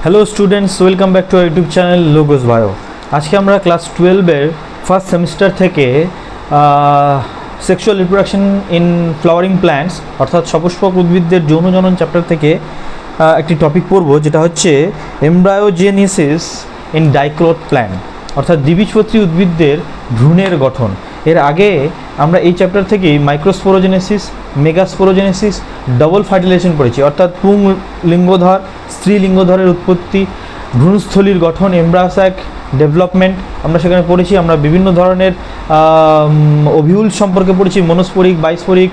Hello students, welcome back to YouTube channel logos bio. আজকে আমরা class 12-এর first semester থেকে sexual reproduction in flowering plants অর্থাৎ সপুষ্পক উদ্ভিদদের যৌন জনন চ্যাপ্টার থেকে একটি টপিক পড়ব, যেটা হচ্ছে এমব্রায়োজেনেসিস ইন ডাইক্লোথ প্ল্যান্ট অর্থাৎ দ্বিবীজপত্রী উদ্ভিদদের ভ্রূণের গঠন। এর আগে আমরা এই চ্যাপ্টার থেকেই মাইক্রোস্পোরোজেনেসিস, মেগাস্পোরোজেনেসিস, ডবল ফার্টিলাইজেশন পড়েছি অর্থাৎ পুংলিঙ্গধর, স্ত্রীলিঙ্গধরের উৎপত্তি, ভ্রূণস্থলীর গঠন, এমব্রায়োস্যাক ডেভেলপমেন্ট আমরা সেখানে পড়েছি। আমরা বিভিন্ন ধরনের ওভিউল সম্পর্কে পড়েছি, মনোস্পোরিক, বাইস্পোরিক,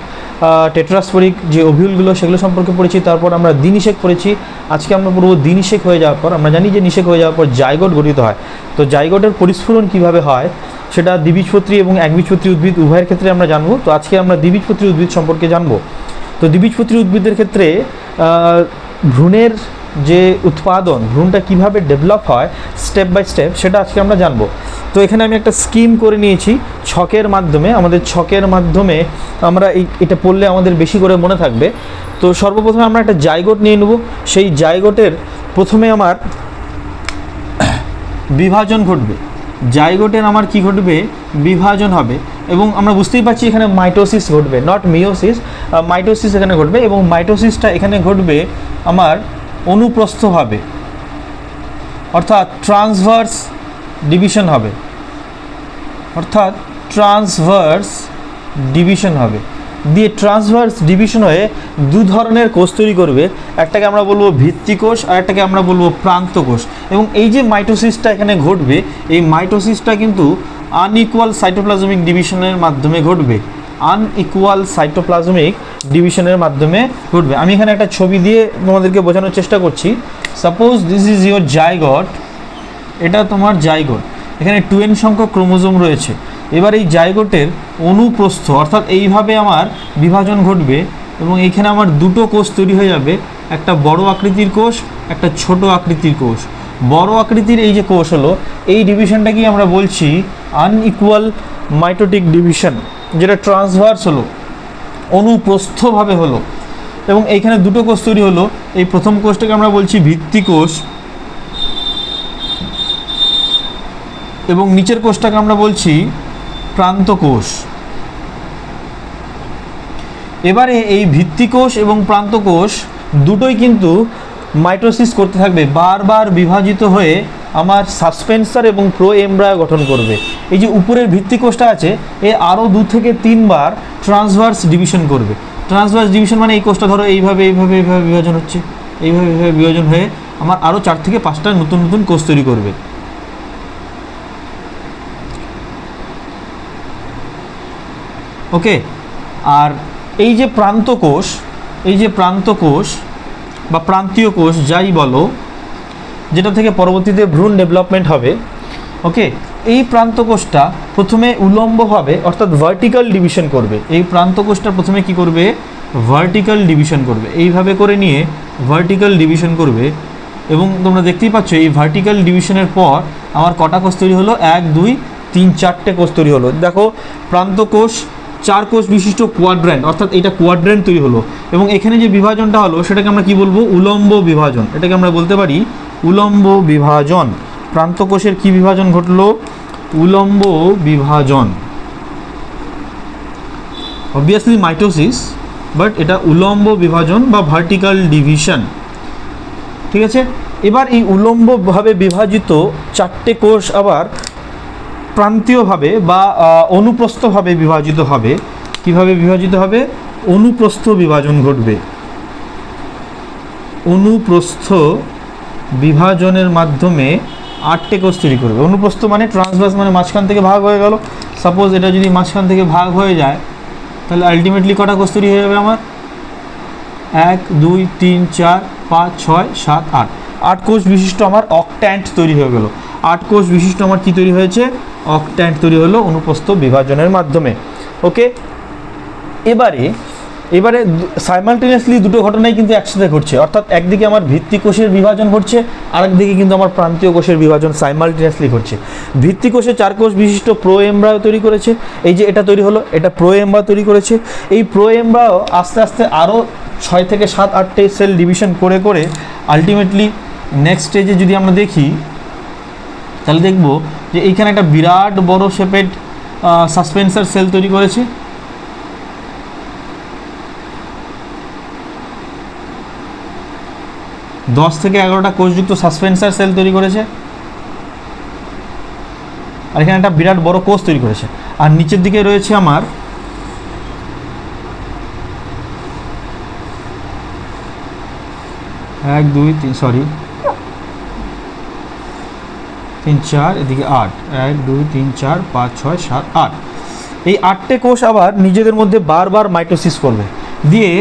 টেট্রাস্পোরিক যে ওভিউলগুলো সেগুলো সম্পর্কে পড়েছি। তারপর আমরা দ্বিনিষেক পড়েছি। আজকে আমরা পড়ব দ্বিনিষেক হয়ে যাওয়ার পর। আমরা জানি যে নিষেক হয়ে যাওয়ার পর জাইগোট গঠিত হয়, তো জাইগোটের পরিস্ফুরণ কীভাবে হয় সেটা দ্বিবীজপত্রী এবং একবীজপত্রী উদ্ভিদ উভয়ের ক্ষেত্রে আমরা জানবো। তো আজকে আমরা দ্বিবীজপত্রী উদ্ভিদ সম্পর্কে জানবো। তো দ্বিবীজপত্রী উদ্ভিদের ক্ষেত্রে ভ্রূণের যে উৎপাদন, ভ্রূণটা কীভাবে ডেভেলপ হয় স্টেপ বাই স্টেপ, সেটা আজকে আমরা জানবো। তো এখানে আমি একটা স্কিম করে নিয়েছি ছকের মাধ্যমে। আমাদের ছকের মাধ্যমে আমরা এটা পড়লে আমাদের বেশি করে মনে থাকবে। তো সর্বপ্রথমে আমরা একটা জাইগোট নিয়ে নেব। সেই জাইগোটের প্রথমে আমার বিভাজন ঘটবে। জাইগোটের আমার কি ঘটবে? বিভাজন হবে। এবং আমরা বুঝতেই পারছি এখানে মাইটোসিস ঘটবে, নট মিওসিস, মাইটোসিস এখানে ঘটবে। এবং মাইটোসিসটা এখানে ঘটবে আমার অনুপ্রস্থভাবে, অর্থাৎ ট্রান্সভার্স ডিভিশন হবে, অর্থাৎ ট্রান্সভার্স ডিভিশন হবে। দিয়ে ট্রান্সভার্স ডিভিশন হয়ে দু ধরনের কোষ তৈরি করবে। একটাকে আমরা বলবো ভিত্তিকোষ আর একটাকে আমরা বলবো প্রান্তকোষ। এবং এই যে মাইটোসিসটা এখানে ঘটবে, এই মাইটোসিসটা কিন্তু আনইকুয়াল সাইটোপ্লাজমিক ডিভিশনের মাধ্যমে ঘটবে, আনইকুয়াল সাইটোপ্লাজমিক ডিভিশনের মাধ্যমে ঘটবে। আমি এখানে একটা ছবি দিয়ে তোমাদেরকে বোঝানোর চেষ্টা করছি। Suppose this is your zygote, এটা তোমার জাইগট, এখানে 2n সংখ্যক ক্রোমোজোম রয়েছে। এবার এই জাইগোটের অনুপ্রস্থ অর্থাৎ এইভাবে আমার বিভাজন ঘটবে এবং এইখানে আমার দুটো কোষ তৈরি হয়ে যাবে, একটা বড় আকৃতির কোষ, একটা ছোট আকৃতির কোষ। বড় আকৃতির এই যে কোষ হলো, এই ডিভিশনটাকেই আমরা বলছি আনইকুয়াল মাইটোটিক ডিভিশন, যেটা ট্রান্সভার্স হলো, অনুপ্রস্থভাবে হলো। এবং এইখানে দুটো কোষ তৈরি হলো। এই প্রথম কোষটাকে আমরা বলছি ভিত্তিকোষ এবং নিচের কোষটাকে আমরা বলছি প্রান্তকোষ। এবারে এই ভিত্তিকোষ এবং প্রান্তকোষ দুটোই কিন্তু মাইটোসিস করতে থাকবে, বারবার বিভাজিত হয়ে আমার সাসপেন্সার এবং প্রো এমব্রায়ো গঠন করবে। এই যে উপরের ভিত্তিকোষটা আছে, এ আরও 2 থেকে 3 বার ট্রান্সভার্স ডিভিশন করবে। ট্রান্সভার্স ডিভিশন মানে এই কোষটা ধরো এইভাবে এইভাবে এইভাবে বিভাজন হচ্ছে, এইভাবে এইভাবে বিভাজন হয়ে আমার আরও 4 থেকে 5টা নতুন নতুন কোষ তৈরি করবে। ওকে, আর এই যে প্রান্তকোষ, এই যে প্রান্তকোষ বা প্রান্তীয় কোষ যাই বলো, যেটা থেকে পরবর্তীতে ভ্রূণ ডেভেলপমেন্ট হবে, ওকে, এই প্রান্তকোষটা প্রথমে উলম্বভাবে অর্থাৎ ভার্টিক্যাল ডিভিশন করবে। এই প্রান্তকোষটা প্রথমে কি করবে? ভার্টিক্যাল ডিভিশন করবে। এইভাবে করে নিয়ে ভার্টিক্যাল ডিভিশন করবে। এবং তোমরা দেখতেই পাচ্ছ এই ভার্টিক্যাল ডিভিশনের পর আমার কটা কোষ তৈরি হলো? 1, 2, 3, 4টে কোষ তৈরি হলো। দেখো প্রান্তকোষ 4 কোষ বিশিষ্ট কোয়াড্র্যান্ট, অর্থাৎ এটা কোয়াড্র্যান্ট তৈরি হলো। এবং এখানে যে বিভাজনটা হলো সেটাকে আমরা কি বলবো? উলম্ব বিভাজন। এটাকে আমরা বলতে পারি উলম্ব বিভাজন। প্রান্তকোষের কি বিভাজন ঘটলো? উলম্ব বিভাজন। অবভিয়াসলি মাইটোসিস, বাট এটা উলম্ব বিভাজন বা ভার্টিক্যাল ডিভিশন। ঠিক আছে, এবার এই উলম্বভাবে বিভাজিত 4টে কোষ আবার প্রান্তীয়ভাবে বা অনুপ্রস্থভাবে বিভাজিত হবে। কিভাবে বিভাজিত হবে? অনুপ্রস্থ বিভাজন ঘটবে। অনুপ্রস্থ বিভাজনের মাধ্যমে 8টে কোষ তৈরি করবে। অনুপ্রস্থ মানে ট্রান্সভার্স মানে মাঝখান থেকে ভাগ হয়ে গেল। সাপোজ এটা যদি মাঝখান থেকে ভাগ হয়ে যায়, তাহলে আলটিমেটলি কটা কোষ তৈরি হয়ে যাবে আমার? 1, 2, 3, 4, 5, 6, 7, 8। 8 কোষ বিশিষ্ট আমার অক্ট্যান্ট তৈরি হয়ে গেল। 8 কোষ বিশিষ্ট আমার কি তৈরি হয়েছে? অক্ট্যান্ট তৈরি হলো অনুপ্রস্থ বিভাজনের মাধ্যমে। ওকে, এবারে সাইমালটেনিয়াসলি দুটো ঘটনাই কিন্তু একসাথে ঘটছে, অর্থাৎ একদিকে আমার ভিত্তিকোষের বিভাজন ঘটছে, আরেকদিকে কিন্তু আমার প্রান্তীয় কোষের বিভাজন সাইমালটেনিয়াসলি ঘটছে। ভিত্তিকোষে 4 কোষ বিশিষ্ট প্রো এমব্রায়ো তৈরি করেছে। এই যে এটা তৈরি হলো, এটা প্রো এমব্রায়ো তৈরি করেছে। এই প্রো এমব্রায়ো আস্তে আস্তে আরও 6 থেকে 7, 8টে সেল ডিভিশন করে করে আলটিমেটলি নেক্সট স্টেজে যদি আমরা দেখি তাহলে দেখব যে এইখানে একটা বিরাট বড় শেপেড সাসপেন্সার সেল তৈরি করেছে। দশ থেকে 11টা কোষযুক্ত সাসপেন্সার সেল তৈরি করেছে, আর এখানে একটা বিরাট বড় কোষ তৈরি করেছে। আর নিচের দিকে রয়েছে আমার 1 2 3 সরি 3 4 এদিকে 8 1 2 3 4 5 6 7 8 এই 8টে কোষ আবার নিজেদের মধ্যে বারবার মাইটোসিস করবে, দিয়ে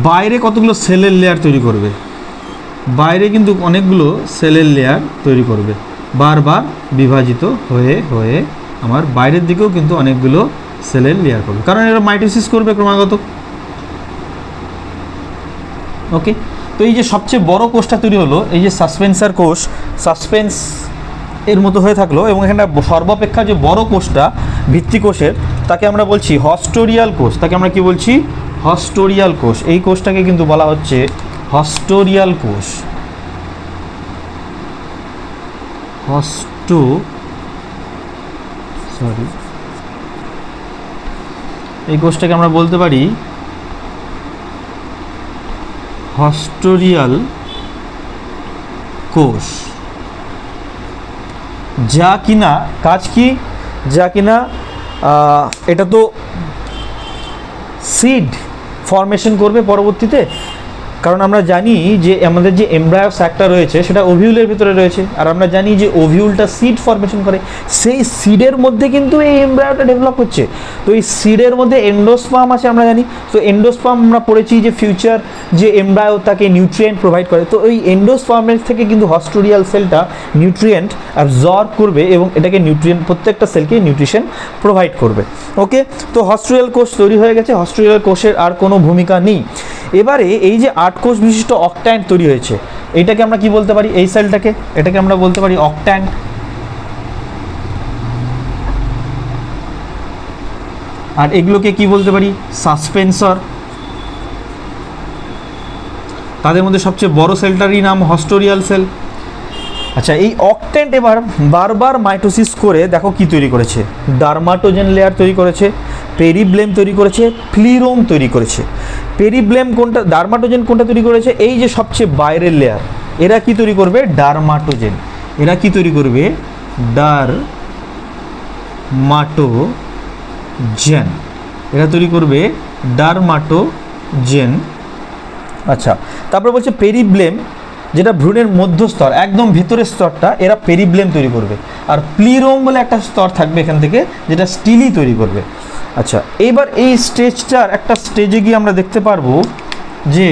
বাইরে কতগুলো সেলের লেয়ার তৈরি করবে। বাইরে কিন্তু অনেকগুলো সেলের লেয়ার তৈরি করবে, বারবার বিভাজিত হয়ে হয়ে আমার বাইরের দিকেও কিন্তু অনেকগুলো সেলের লেয়ার করবে, কারণ এরা মাইটোসিস করবে ক্রমাগত। ওকে, তো এই যে সবচেয়ে বড় কোষটা তৈরি হলো, এই যে সাসপেন্সার কোষ, সাসপেন্স এর মতো হয়ে থাকলো, এবং এখানে সর্বাপেক্ষা যে বড় কোষটা ভিত্তি কোষের, তাকে আমরা বলছি হস্টোরিয়াল কোষ। তাকে আমরা কি বলছি? হস্টোরিয়াল কোষ। এই কোষটাকে কিন্তু বলা হচ্ছে হস্টোরিয়াল কোষ। এই কোষটাকে আমরা বলতে পারি হস্টোরিয়াল কোষ, যা কিনা কাজ কি, যা কিনা এটা তো সিড ফরমেশন করবে পরবর্তীতে, কারণ আমরা জানি যে আমাদের যে এমব্রায়ো স্যাকটা রয়েছে সেটা ওভিউলের ভিতরে রয়েছে, আর আমরা জানি যে ওভিউলটা সিড ফরমেশন করে। সেই সিডের মধ্যে কিন্তু এই এমব্রায়োটা ডেভেলপ হচ্ছে। তো এই সিডের মধ্যে এন্ডোস্পার্ম আছে আমরা জানি। তো এন্ডোস্পার্ম আমরা পড়েছি যে ফিউচার যে এমব্রায়ো তাকে নিউট্রিয়েন্ট প্রোভাইড করে। তো ওই এন্ডোস্পার্মের থেকে কিন্তু হস্টোরিয়াল সেলটা নিউট্রিয়েন্ট অ্যাবজর্ব করবে এবং এটাকে নিউট্রিয়েন্ট, প্রত্যেকটা সেলকে নিউট্রিশন প্রোভাইড করবে। ওকে, তো হস্টোরিয়াল কোষ তৈরি হয়ে গেছে। হস্টোরিয়াল কোষের আর কোনো ভূমিকা নেই। এবারে এই যে 8 কোষ বিশিষ্ট অক্ট্যান্ট তৈরি হয়েছে, এইটাকে আমরা কি বলতে পারি? এই সেলটাকে, এটাকে আমরা বলতে পারি অক্ট্যান্ট। আর এগুলোকে কি বলতে পারি? সাসপেন্সর। তাদের মধ্যে সবচেয়ে বড় সেলটারই নাম হস্টোরিয়াল সেল। আচ্ছা, এই অক্ট্যান্ট এবার বারবার মাইটোসিস করে দেখো কি তৈরি করেছে। ডার্মাটোজেন লেয়ার তৈরি করেছে, পেরিব্লেম তৈরি করেছে, ফ্লিরোম তৈরি করেছে। পেরিব্লেম কোনটা, ডার্মাটোজেন কোনটা তৈরি করেছে? এই যে সবচেয়ে বাইরের লেয়ার, এরা কি তৈরি করবে? ডার্মাটোজেন। এরা কি তৈরি করবে? ডার্মাটোজেন। এরা তৈরি করবে ডার্মাটোজেন। আচ্ছা, তারপরে বলছে পেরিব্লেম, যেটা ভ্রূণের মধ্যস্তর, একদম ভেতরের স্তরটা, এরা পেরিব্লেম তৈরি করবে। আর প্লিরোম বলে একটা স্তর থাকবে এখান থেকে, যেটা স্টিলি তৈরি করবে। আচ্ছা, এইবার এই স্টেজটার একটা স্টেজে গিয়ে আমরা দেখতে পারবো যে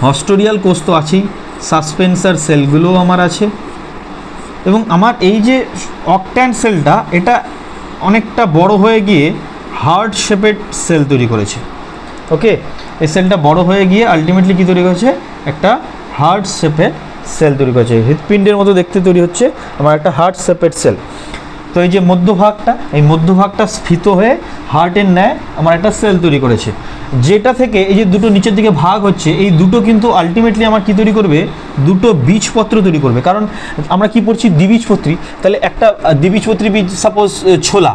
হস্টোরিয়াল কোষ তো আছেই, সাসপেন্সার সেলগুলোও আমার আছে, এবং আমার এই যে অক্ট্যান্ট সেলটা, এটা অনেকটা বড় হয়ে গিয়ে হার্ট শেপেড সেল তৈরি করেছে। ওকে, এই সেলটা বড় হয়ে গিয়ে আলটিমেটলি কী তৈরি করেছে? একটা হার্ট শেপের সেল তৈরি করেছে। হৃৎপিণ্ডের মতো দেখতে তৈরি হচ্ছে আমার একটা হার্ট শেপের সেল। তো এই যে মধ্যভাগটা, এই মধ্যভাগটা স্ফীত হয়ে হার্টের ন্যায় আমার একটা সেল তৈরি করেছে, যেটা থেকে এই যে দুটো নিচের দিকে ভাগ হচ্ছে, এই দুটো কিন্তু আলটিমেটলি আমার কি তৈরি করবে? দুটো বীজপত্র তৈরি করবে। কারণ আমরা কি পড়ছি? দ্বিবীজপত্রী। তাহলে একটা দ্বিবীজপত্রী বীজ, সাপোজ ছোলা,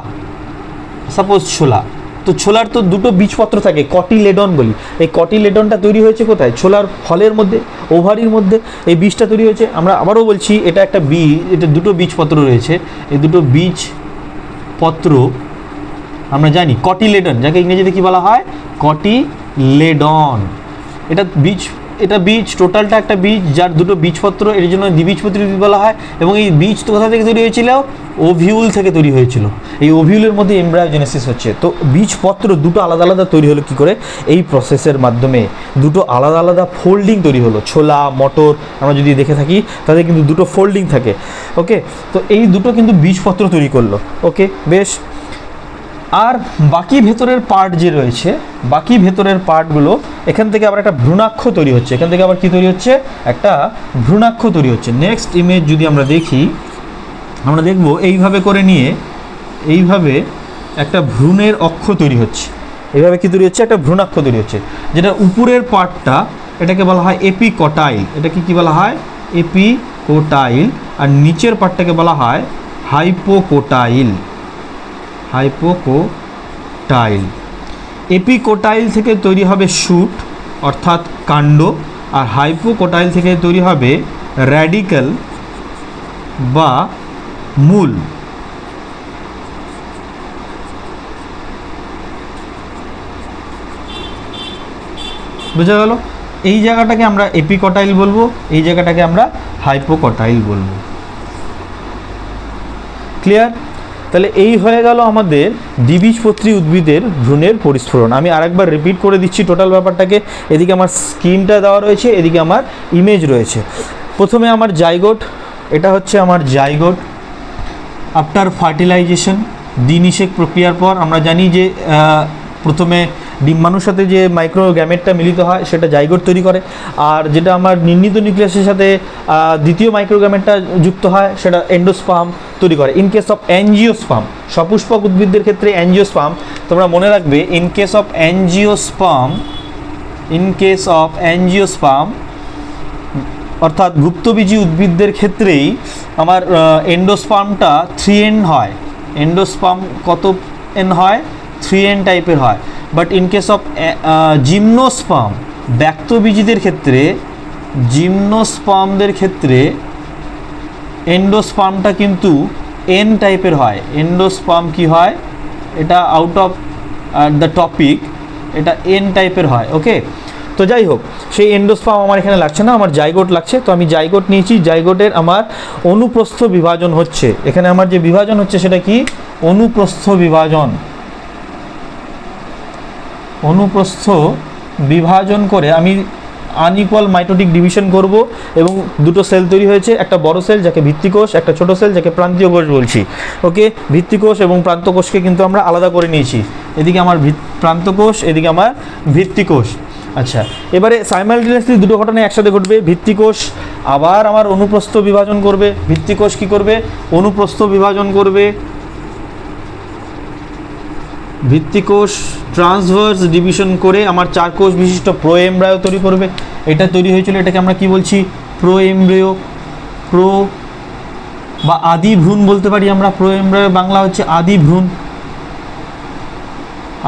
তো ছোলার তো দুটো বীজপত্র থাকে, কটিলেডন বলি। এই কটিলেডনটা তৈরি হয়েছে কোথায়? ছোলার ফলের মধ্যে, ওভারির মধ্যে এই বীজটা তৈরি হয়েছে। আমরা আবারও বলছি, এটা একটা বীজ, এটা দুটো বীজপত্র রয়েছে। এই দুটো বীজপত্র আমরা জানি কটিলেডন, যাকে ইংরেজিতে কি বলা হয়? কটিলেডন। এটা বীজ, টোটালটা একটা বীজ, যার দুটো বীজপত্র, এর জন্য দ্বিবীজপত্রী বলা হয়। এবং এই বীজ তো কোথা থেকে তৈরি হয়েছিল? ওভিউল থেকে তৈরি হয়েছিল। এই ওভিউলের মধ্যে এমব্রায়োজেনেসিস হচ্ছে। তো বীজপত্র দুটো আলাদা আলাদা তৈরি হলো কি করে? এই প্রসেসের মাধ্যমে দুটো আলাদা আলাদা ফোল্ডিং তৈরি হলো। ছোলা, মটর আমরা যদি দেখে থাকি, তাদের কিন্তু দুটো ফোল্ডিং থাকে। ওকে, তো এই দুটো কিন্তু বীজপত্র তৈরি করলো। ওকে, বেশ। আর বাকি ভেতরের পার্ট যে রয়েছে, বাকি ভেতরের পার্টগুলো, এখান থেকে আবার একটা ভ্রূণাক্ষ তৈরি হচ্ছে। এখান থেকে আবার কি তৈরি হচ্ছে? একটা ভ্রূণাক্ষ তৈরি হচ্ছে। নেক্সট ইমেজ যদি আমরা দেখি, আমরা দেখব এইভাবে করে নিয়ে এইভাবে একটা ভ্রূণের অক্ষ তৈরি হচ্ছে। এইভাবে কি তৈরি হচ্ছে? একটা ভ্রূণাক্ষ তৈরি হচ্ছে, যেটা উপরের পার্টটা এটাকে বলা হয় এপিকটাইল। এটাকে কি বলা হয়? এপিকটাইল। আর নিচের পার্টটাকে বলা হয় হাইপোকটাইল। হাইপোকটাইল। এপিকটাইল থেকে তৈরি হবে শুট অর্থাৎ কাণ্ড, আর হাইপোকটাইল থেকে তৈরি হবে র্যাডিক্যাল বা মূল। বুঝা গেল? এই জায়গাটাকে আমরা এপিকটাইল বলবো, এই জায়গাটাকে আমরা হাইপোকটাইল বলবো। ক্লিয়ার? তাহলে এই হয়ে গেল আমাদের দ্বিবীজপত্রী উদ্ভিদের ভ্রূণের পরিস্ফুরণ। আমি আরেকবার রিপিট করে দিচ্ছি টোটাল ব্যাপারটাকে। এদিকে আমার স্কিমটা দেওয়া রয়েছে, এদিকে আমার ইমেজ রয়েছে। প্রথমে আমার জাইগোট, এটা হচ্ছে আমার জাইগোট। আফটার ফার্টিলাইজেশন, দ্বিনিষেক প্রক্রিয়ার পর আমরা জানি যে প্রথমে ডিম্বাণুর সাথে যে মাইক্রোগ্যামেটটা মিলিত হয় সেটা জাইগোট তৈরি করে, আর যেটা আমার নির্ণীত নিউক্লিয়াসের সাথে দ্বিতীয় মাইক্রোগ্যামেটটা যুক্ত হয় সেটা এন্ডোস্পার্ম তৈরি করে। ইন কেস অফ অ্যাঞ্জিওস্পার্ম, সপুষ্পক উদ্ভিদদের ক্ষেত্রে অ্যাঞ্জিওস্পার্ম, তোমরা মনে রাখবে ইন কেস অফ অ্যাঞ্জিওস্পার্ম অর্থাৎ গুপ্তবীজী উদ্ভিদদের ক্ষেত্রেই আমার এন্ডোস্পার্মটা 3N হয়। এন্ডোস্পার্ম কত N হয়? 3N টাইপের হয়। But in case of gymnosperm, ব্যক্তবীজীদের ক্ষেত্রে, জিমনোস্পার্মদের ক্ষেত্রে এন্ডোস্পার্মটা কিন্তু N টাইপের হয়। এন্ডোস্পার্ম কি হয়? এটা আউট অফ দ্য টপিক, এটা N টাইপের হয়। ওকে, তো যাই হোক, সেই এন্ডোস্পার্ম আমার এখানে লাগছে না, আমার জাইগোট লাগছে। তো আমি জাইগোট নিয়েছি। জাইগোটের আমার অনুপ্রস্থ বিভাজন হচ্ছে, এখানে আমার যে বিভাজন হচ্ছে সেটা কি? অনুপ্রস্থ বিভাজন। অনুপ্রস্থ বিভাজন করে আমি আনইকুয়াল মাইটোটিক ডিভিশন করব এবং দুটো সেল তৈরি হয়েছে, একটা বড় সেল যাকে ভিত্তিকোষ, একটা ছোট সেল যাকে প্রান্তীয় কোষ বলছি। ওকে, ভিত্তিকোষ এবং প্রান্তকোষকে কিন্তু আমরা আলাদা করে নিয়েছি। এদিকে আমার প্রান্তকোষ, এদিকে আমার ভিত্তিকোষ। আচ্ছা, এবারে সাইমালটেনিয়াসলি দুটো ঘটনা একসাথে ঘটবে। ভিত্তিকোষ আবার আমার অনুপ্রস্থ বিভাজন করবে। ভিত্তিকোষ কি করবে? অনুপ্রস্থ বিভাজন করবে। ভিত্তিকোষ ট্রান্সভার্স ডিভিশন করে আমার 4 কোষ বিশিষ্ট প্রোএমব্রায়ো তৈরি করবে। এটা তৈরি হয়েছিল, এটাকে আমরা কি বলছি? প্রোএমব্রায়ো। প্রো বা আদি ভ্রূণ বলতে পারি আমরা। প্রোএমব্রায়ো বাংলা হচ্ছে আদি ভ্রূণ।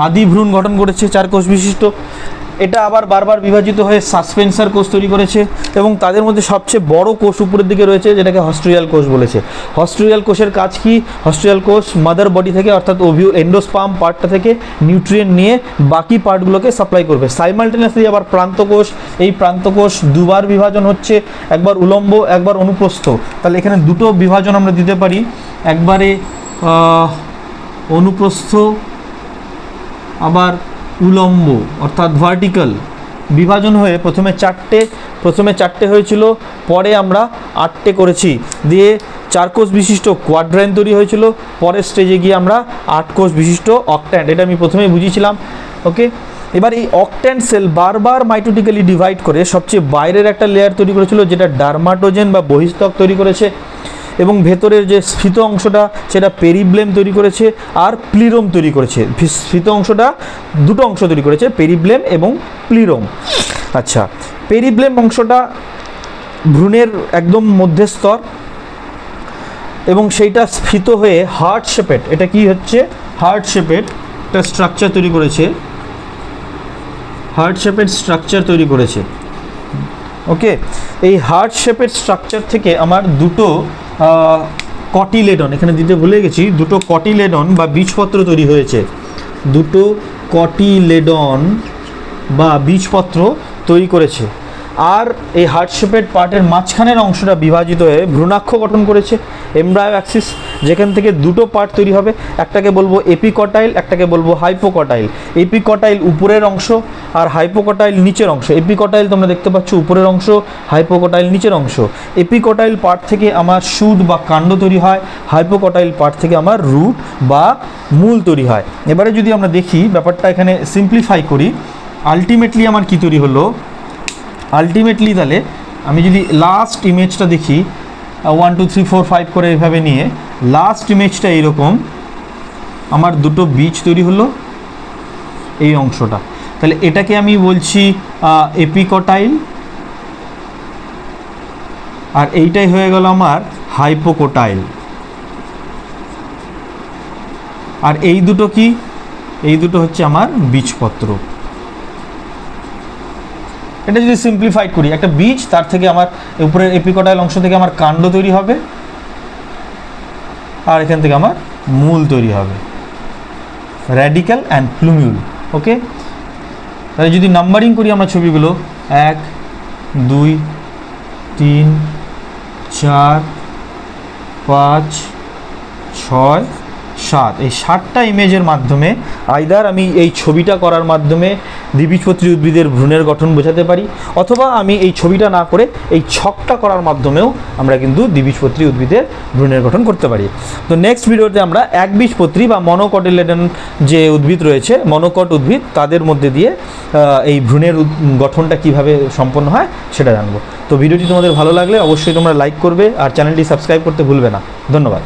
আদি ভ্রূণ গঠন করেছে 4 কোষ বিশিষ্ট। এটা আবার বারবার বিভাজিত হয়ে সাসপেন্সার কোষ তৈরি করেছে এবং তাদের মধ্যে সবচেয়ে বড় কোষ উপরের দিকে রয়েছে যেটাকে হস্ট্রিয়াল কোষ বলেছে। হস্ট্রিয়াল কোষের কাজ কি? হস্ট্রিয়াল কোষ মাদার বডি থেকে অর্থাৎ এন্ডোস্পার্ম পার্টটা থেকে নিউট্রিয়েন্ট নিয়ে বাকি পার্টগুলোকে সাপ্লাই করবে। সাইমালটেনিয়াসলি আবার প্রান্তকোষ, এই প্রান্তকোষ দুবার বিভাজন হচ্ছে, একবার উলম্ব একবার অনুপ্রস্থ। তাহলে এখানে দুটো বিভাজন আমরা দিতে পারি, একবারে অনুপ্রস্থ আবার উলম্ব অর্থাৎ ভার্টিক্যাল বিভাজন হয়ে প্রথমে চারটে হয়েছিল, পরে আমরা 8টে করেছি, দিয়ে 4 কোষ বিশিষ্ট কোয়াড্র্যান্ট তৈরি হয়েছিল, পরের স্টেজে গিয়ে আমরা 8 কোষ বিশিষ্ট অক্ট্যান্ট, এটা আমি প্রথমে বুঝিয়েছিলাম। ওকে, এবার এই অক্ট্যান্ট সেল বারবার মাইটোটিক্যালি ডিভাইড করে সবচেয়ে বাইরের একটা লেয়ার তৈরি করেছিল যেটা ডার্মাটোজেন বা বহিস্তক তৈরি করেছে, এবং ভেতরের যে স্ফীত অংশটা সেটা পেরিব্লেম তৈরি করেছে আর প্লিরোম তৈরি করেছে। স্ফীত অংশটা দুটো অংশ তৈরি করেছে, পেরিব্লেম এবং প্লিরোম। আচ্ছা, পেরিব্লেম অংশটা ভ্রূণের একদম মধ্যস্তর এবং সেইটা স্ফীত হয়ে হার্ট শেপেড, এটা কি হচ্ছে? হার্ট শেপেড একটা স্ট্রাকচার তৈরি করেছে, হার্ট শেপেড স্ট্রাকচার তৈরি করেছে। ওকে, এই হার্ট শেপেড স্ট্রাকচার থেকে আমার দুটো কটিলেডন, এখানে দিতে ভুলে গেছি, দুটো কটিলেডন বা বীজপত্র তৈরি হয়েছে। দুটো কটিলেডন বা বীজপত্র তৈরি করেছে। আর এই হার্ট শেপেড পার্টের মাঝখানের অংশটা বিভাজিত হয়ে ভ্রূণাক্ষ গঠন করেছে, এমব্রায়ো অ্যাক্সিস, যেখান থেকে দুটো পার্ট তৈরি হবে, একটাকে বলবো এপিকটাইল, একটাকে বলবো হাইপোকটাইল। এপিকটাইল উপরের অংশ আর হাইপোকটাইল নিচের অংশ। এপিকটাইল তোমরা দেখতে পাচ্ছ উপরের অংশ, হাইপোকটাইল নিচের অংশ। এপিকটাইল পার্ট থেকে আমার শুট বা কাণ্ড তৈরি হয়, হাইপোকটাইল পার্ট থেকে আমার রুট বা মূল তৈরি হয়। এবারে যদি আমরা দেখি ব্যাপারটা এখানে সিম্পলিফাই করি, আলটিমেটলি আমার কি তৈরি হলো? আলটিমেটলি তাহলে আমি যদি লাস্ট ইমেজটা দেখি 1 2 3 4 5 করে এভাবে নিয়ে লাস্ট ইমেজটা এইরকম, আমার দুটো বীজ তৈরি হলো এই অংশটা। তাহলে এটাকে আমি বলছি এপিকটাইল, আর এইটাই হয়ে গেল আমার হাইপোকটাইল। আর এই দুটো কি, এই দুটো হচ্ছে আমার বীজপত্র। এটা যদি সিম্পলিফাইড করি, একটা বীজ, তার থেকে আমার উপরের এপিকটাইল অংশ থেকে আমার কাণ্ড তৈরি হবে, আর এখান থেকে আমার মূল তৈরি হবে, র্যাডিক্যাল অ্যান্ড প্লুমিউল। ওকে, তাহলে যদি নাম্বারিং করি আমরা ছবিগুলো, 1 2 3 4 5 6 7, এই 7টা ইমেজের মাধ্যমে আইদার আমি এই ছবিটা করার মাধ্যমে দ্বিবীজপত্রী উদ্ভিদের ভ্রূণের গঠন বোঝাতে পারি, অথবা আমি এই ছবিটা না করে এই ছকটা করার মাধ্যমেও আমরা কিন্তু দ্বিবীজপত্রী উদ্ভিদের ভ্রূণের গঠন করতে পারি। তো নেক্সট ভিডিওতে আমরা একবীজপত্রী বা মনোকটিলেডন যে উদ্ভিদ রয়েছে, মনোকট উদ্ভিদ, তাদের মধ্যে দিয়ে এই ভ্রূণের গঠনটা কিভাবে সম্পন্ন হয় সেটা জানবো। তো ভিডিওটি তোমাদের ভালো লাগলে অবশ্যই তোমরা লাইক করবে আর চ্যানেলটি সাবস্ক্রাইব করতে ভুলবে না। ধন্যবাদ।